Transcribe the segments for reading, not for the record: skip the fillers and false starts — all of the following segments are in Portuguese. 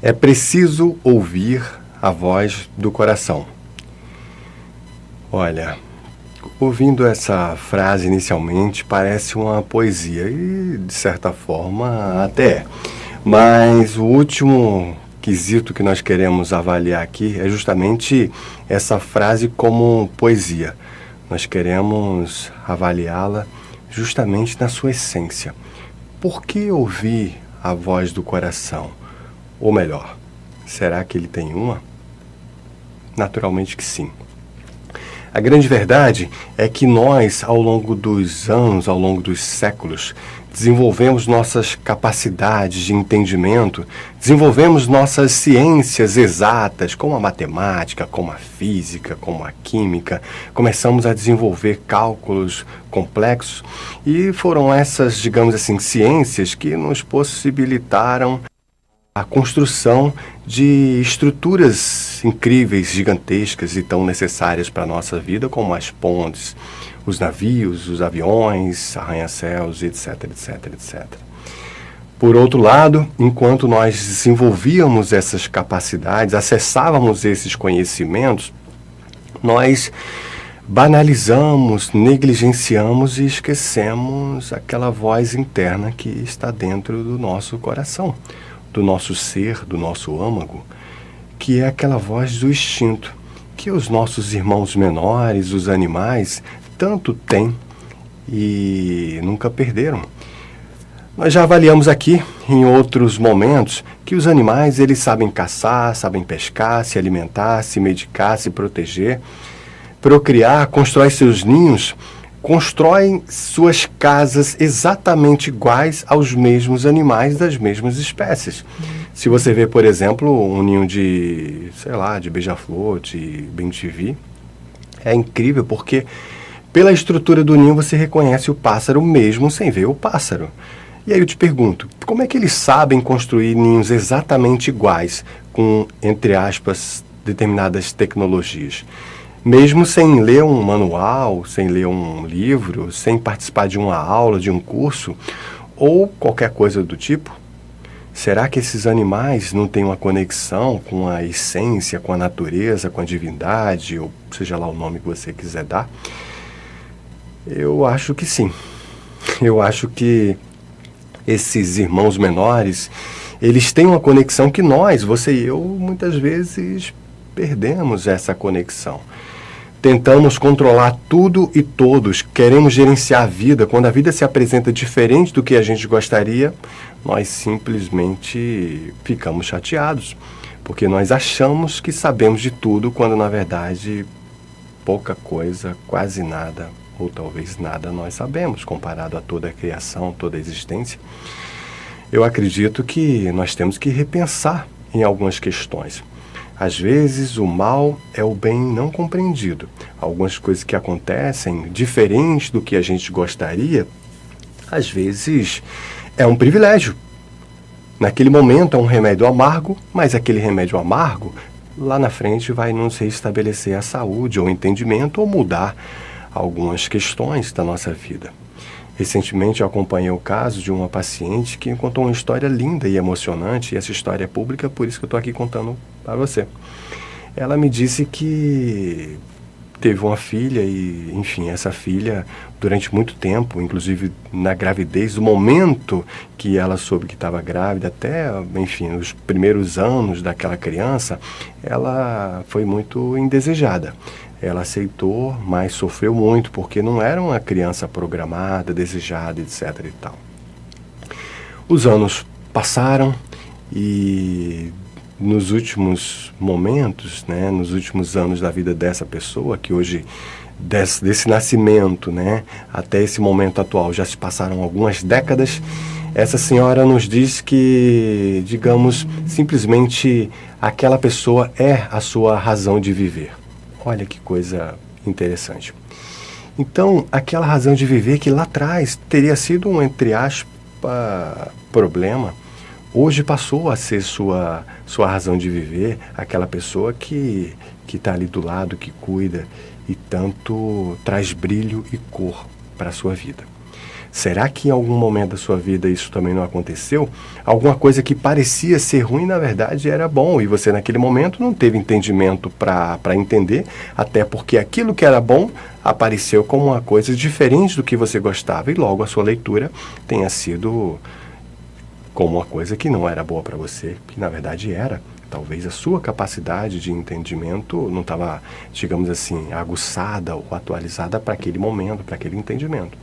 É preciso ouvir a voz do coração. Olha, ouvindo essa frase inicialmente parece uma poesia e, de certa forma, até é. Mas o último quesito que nós queremos avaliar aqui é justamente essa frase como poesia. Nós queremos avaliá-la justamente na sua essência. Por que ouvir a voz do coração? Ou melhor, será que ele tem uma? Naturalmente que sim. A grande verdade é que nós, ao longo dos anos, ao longo dos séculos, desenvolvemos nossas capacidades de entendimento, desenvolvemos nossas ciências exatas, como a matemática, como a física, como a química, começamos a desenvolver cálculos complexos e foram essas, digamos assim, ciências que nos possibilitaram a construção de estruturas incríveis, gigantescas e tão necessárias para a nossa vida, como as pontes, os navios, os aviões, arranha-céus, etc, etc, etc. Por outro lado, enquanto nós desenvolvíamos essas capacidades, acessávamos esses conhecimentos, nós banalizamos, negligenciamos e esquecemos aquela voz interna que está dentro do nosso coração, do nosso ser, do nosso âmago, que é aquela voz do instinto, que os nossos irmãos menores, os animais, tanto têm e nunca perderam. Nós já avaliamos aqui, em outros momentos, que os animais eles sabem caçar, sabem pescar, se alimentar, se medicar, se proteger, procriar, constrói seus ninhos, constroem suas casas exatamente iguais aos mesmos animais das mesmas espécies. Se você vê, por exemplo, um ninho de, sei lá, de beija-flor, de bem-te-vi, é incrível porque pela estrutura do ninho você reconhece o pássaro mesmo sem ver o pássaro. E aí eu te pergunto, como é que eles sabem construir ninhos exatamente iguais com, entre aspas, determinadas tecnologias? Mesmo sem ler um manual, sem ler um livro, sem participar de uma aula, de um curso, ou qualquer coisa do tipo? Será que esses animais não têm uma conexão com a essência, com a natureza, com a divindade, ou seja lá o nome que você quiser dar? Eu acho que sim. Eu acho que esses irmãos menores, eles têm uma conexão que nós, você e eu, muitas vezes perdemos essa conexão. Tentamos controlar tudo e todos, queremos gerenciar a vida. Quando a vida se apresenta diferente do que a gente gostaria, nós simplesmente ficamos chateados, porque nós achamos que sabemos de tudo, quando na verdade pouca coisa, quase nada, ou talvez nada nós sabemos, comparado a toda a criação, toda a existência. Eu acredito que nós temos que repensar em algumas questões. Às vezes, o mal é o bem não compreendido. Algumas coisas que acontecem diferentes do que a gente gostaria, às vezes é um privilégio. Naquele momento é um remédio amargo, mas aquele remédio amargo, lá na frente, vai nos restabelecer a saúde, ou o entendimento, ou mudar algumas questões da nossa vida. Recentemente eu acompanhei o caso de uma paciente que contou uma história linda e emocionante, e essa história é pública, por isso que eu estou aqui contando para você. Ela me disse que teve uma filha e, enfim, essa filha, durante muito tempo, inclusive na gravidez, do momento que ela soube que estava grávida, até, enfim, os primeiros anos daquela criança, ela foi muito indesejada. Ela aceitou, mas sofreu muito, porque não era uma criança programada, desejada, etc. e tal. Os anos passaram e nos últimos momentos, né, nos últimos anos da vida dessa pessoa, que hoje, desse nascimento, né, até esse momento atual, já se passaram algumas décadas, essa senhora nos diz que, digamos, simplesmente aquela pessoa é a sua razão de viver. Olha que coisa interessante. Então, aquela razão de viver que lá atrás teria sido um, entre aspas, problema, hoje passou a ser sua razão de viver, aquela pessoa que está ali do lado, que cuida e tanto traz brilho e cor para a sua vida. Será que em algum momento da sua vida isso também não aconteceu? Alguma coisa que parecia ser ruim, na verdade, era bom, e você naquele momento não teve entendimento para entender, até porque aquilo que era bom apareceu como uma coisa diferente do que você gostava, e logo a sua leitura tenha sido como uma coisa que não era boa para você, que na verdade era. Talvez a sua capacidade de entendimento não estava, digamos assim, aguçada ou atualizada para aquele momento, para aquele entendimento.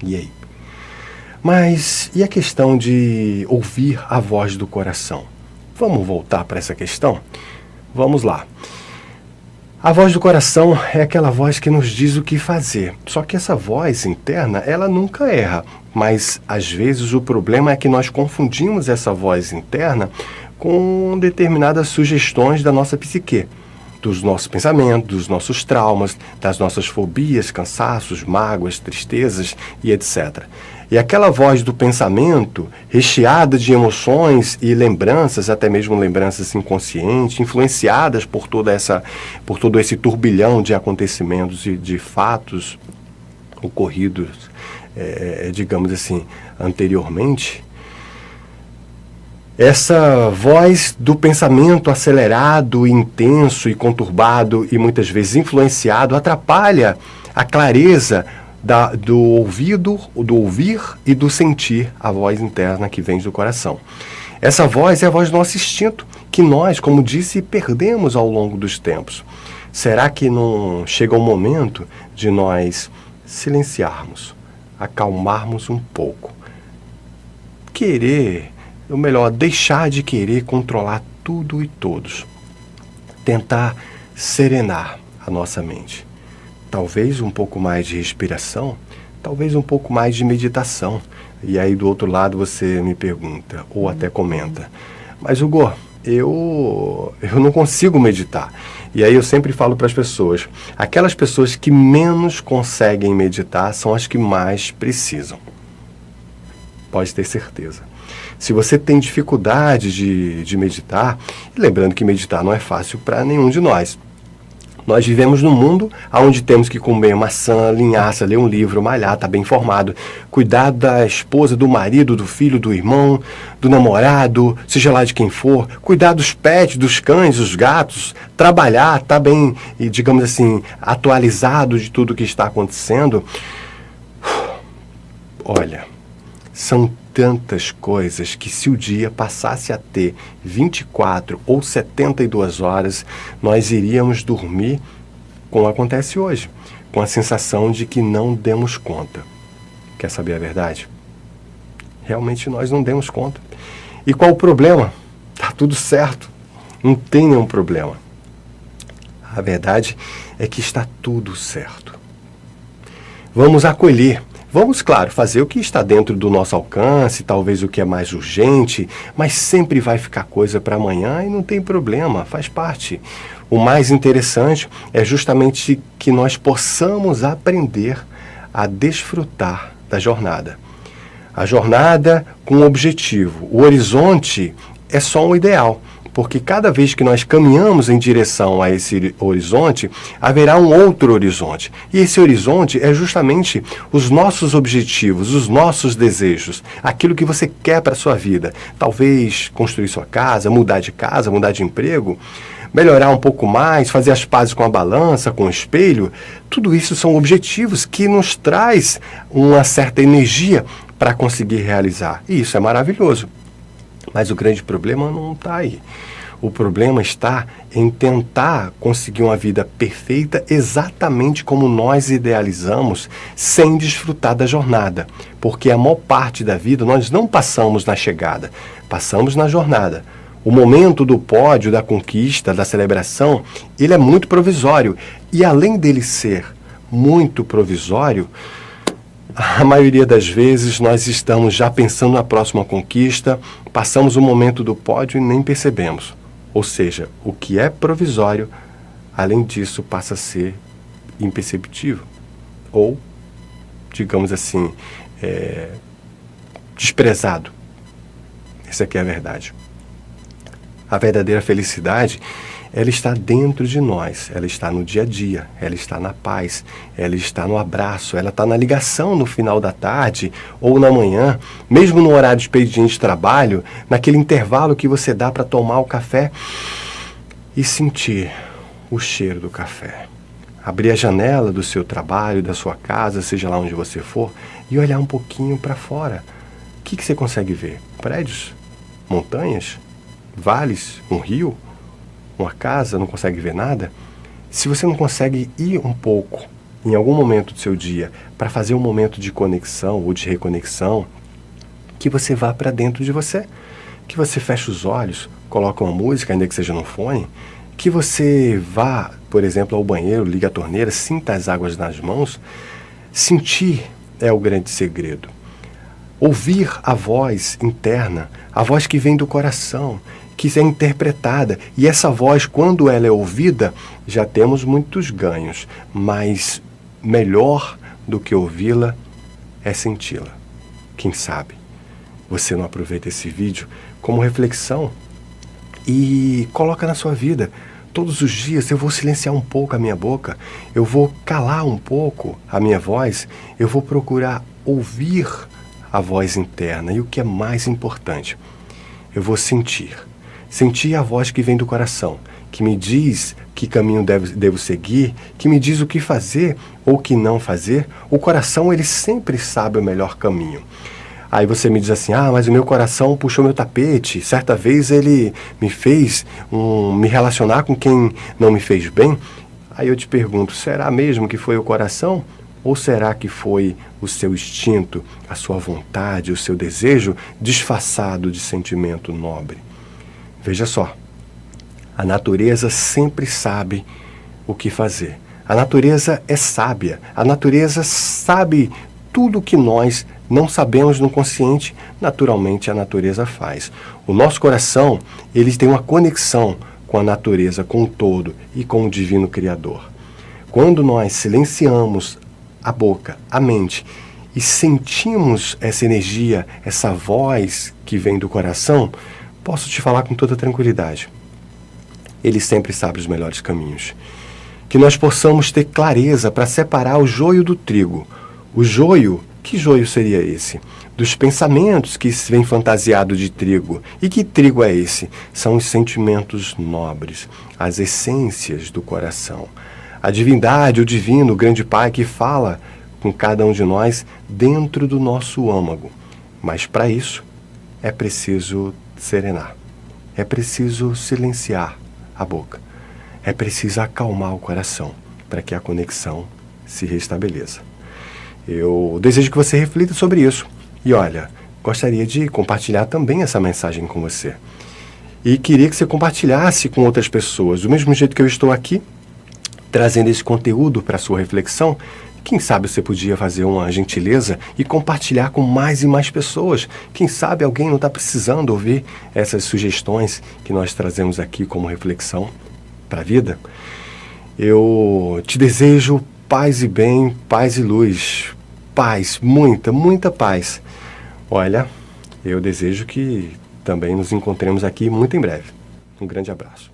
E aí? Mas e a questão de ouvir a voz do coração? Vamos voltar para essa questão? Vamos lá. A voz do coração é aquela voz que nos diz o que fazer. Só que essa voz interna, ela nunca erra. Mas, às vezes, o problema é que nós confundimos essa voz interna com determinadas sugestões da nossa psique, dos nossos pensamentos, dos nossos traumas, das nossas fobias, cansaços, mágoas, tristezas e etc. E aquela voz do pensamento, recheada de emoções e lembranças, até mesmo lembranças inconscientes, influenciadas por todo esse turbilhão de acontecimentos e de fatos ocorridos, digamos assim, anteriormente. Essa voz do pensamento acelerado, intenso e conturbado e muitas vezes influenciado atrapalha a clareza do ouvido, do ouvir e do sentir a voz interna que vem do coração. Essa voz é a voz do nosso instinto, que nós, como disse, perdemos ao longo dos tempos. Será que não chega o momento de nós silenciarmos, acalmarmos um pouco, ou melhor, deixar de querer controlar tudo e todos. Tentar serenar a nossa mente. Talvez um pouco mais de respiração, talvez um pouco mais de meditação. E aí do outro lado você me pergunta, ou até comenta, mas Hugo, eu não consigo meditar. E aí eu sempre falo para as pessoas, aquelas pessoas que menos conseguem meditar são as que mais precisam. Pode ter certeza. Se você tem dificuldade de meditar, lembrando que meditar não é fácil para nenhum de nós. Nós vivemos num mundo onde temos que comer maçã, linhaça, ler um livro, malhar, estar bem informado, cuidar da esposa, do marido, do filho, do irmão, do namorado, seja lá de quem for, cuidar dos pets, dos cães, dos gatos, trabalhar, estar bem, digamos assim, atualizado de tudo que está acontecendo. Olha, são tantas coisas que se o dia passasse a ter 24 ou 72 horas, nós iríamos dormir, como acontece hoje, com a sensação de que não demos conta. Quer saber a verdade? Realmente nós não demos conta. E qual o problema? Tá tudo certo. Não tem nenhum problema. A verdade é que está tudo certo. Vamos acolher. Vamos, claro, fazer o que está dentro do nosso alcance, talvez o que é mais urgente, mas sempre vai ficar coisa para amanhã e não tem problema, faz parte. O mais interessante é justamente que nós possamos aprender a desfrutar da jornada. A jornada com um objetivo. O horizonte é só um ideal. Porque cada vez que nós caminhamos em direção a esse horizonte, haverá um outro horizonte. E esse horizonte é justamente os nossos objetivos, os nossos desejos, aquilo que você quer para a sua vida. Talvez construir sua casa, mudar de emprego, melhorar um pouco mais, fazer as pazes com a balança, com o espelho. Tudo isso são objetivos que nos traz uma certa energia para conseguir realizar. E isso é maravilhoso. Mas o grande problema não está aí. O problema está em tentar conseguir uma vida perfeita exatamente como nós idealizamos, sem desfrutar da jornada. Porque a maior parte da vida nós não passamos na chegada, passamos na jornada. O momento do pódio, da conquista, da celebração, ele é muito provisório. E além dele ser muito provisório, a maioria das vezes nós estamos já pensando na próxima conquista, passamos o momento do pódio e nem percebemos. Ou seja, o que é provisório, além disso, passa a ser imperceptível. Ou, digamos assim, desprezado. Essa aqui é a verdade. A verdadeira felicidade ela está dentro de nós, ela está no dia a dia, ela está na paz, ela está no abraço, ela está na ligação no final da tarde ou na manhã, mesmo no horário de expediente de trabalho, naquele intervalo que você dá para tomar o café e sentir o cheiro do café. Abrir a janela do seu trabalho, da sua casa, seja lá onde você for, e olhar um pouquinho para fora. O que você consegue ver? Prédios? Montanhas? Vales? Um rio? Uma casa? Não consegue ver nada? Se você não consegue ir um pouco, em algum momento do seu dia, para fazer um momento de conexão ou de reconexão, que você vá para dentro de você. Que você feche os olhos, coloque uma música, ainda que seja no fone, que você vá, por exemplo, ao banheiro, ligue a torneira, sinta as águas nas mãos. Sentir é o grande segredo. Ouvir a voz interna, a voz que vem do coração, que é interpretada. E essa voz, quando ela é ouvida, já temos muitos ganhos. Mas melhor do que ouvi-la é senti-la. Quem sabe você não aproveita esse vídeo como reflexão e coloca na sua vida. Todos os dias eu vou silenciar um pouco a minha boca, eu vou calar um pouco a minha voz, eu vou procurar ouvir a voz interna. E o que é mais importante, eu vou sentir a voz que vem do coração, que me diz que caminho devo seguir, que me diz o que fazer ou o que não fazer. O coração, ele sempre sabe o melhor caminho. Aí você me diz assim, mas o meu coração puxou meu tapete, certa vez ele me fez me relacionar com quem não me fez bem. Aí eu te pergunto, será mesmo que foi o coração? Ou será que foi o seu instinto, a sua vontade, o seu desejo disfarçado de sentimento nobre? Veja só, a natureza sempre sabe o que fazer. A natureza é sábia, a natureza sabe tudo que nós não sabemos no consciente, naturalmente a natureza faz. O nosso coração, ele tem uma conexão com a natureza, com o todo e com o divino Criador. Quando nós silenciamos a boca, a mente, e sentimos essa energia, essa voz que vem do coração, posso te falar com toda tranquilidade. Ele sempre sabe os melhores caminhos. Que nós possamos ter clareza para separar o joio do trigo. O joio, que joio seria esse? Dos pensamentos que vem fantasiado de trigo. E que trigo é esse? São os sentimentos nobres, as essências do coração. A divindade, o divino, o grande Pai que fala com cada um de nós dentro do nosso âmago. Mas para isso é preciso serenar. É preciso silenciar a boca. É preciso acalmar o coração para que a conexão se restabeleça. Eu desejo que você reflita sobre isso. E olha, gostaria de compartilhar também essa mensagem com você. E queria que você compartilhasse com outras pessoas. Do mesmo jeito que eu estou aqui, trazendo esse conteúdo para a sua reflexão, quem sabe você podia fazer uma gentileza e compartilhar com mais e mais pessoas. Quem sabe alguém não está precisando ouvir essas sugestões que nós trazemos aqui como reflexão para a vida. Eu te desejo paz e bem, paz e luz. Paz, muita, muita paz. Olha, eu desejo que também nos encontremos aqui muito em breve. Um grande abraço.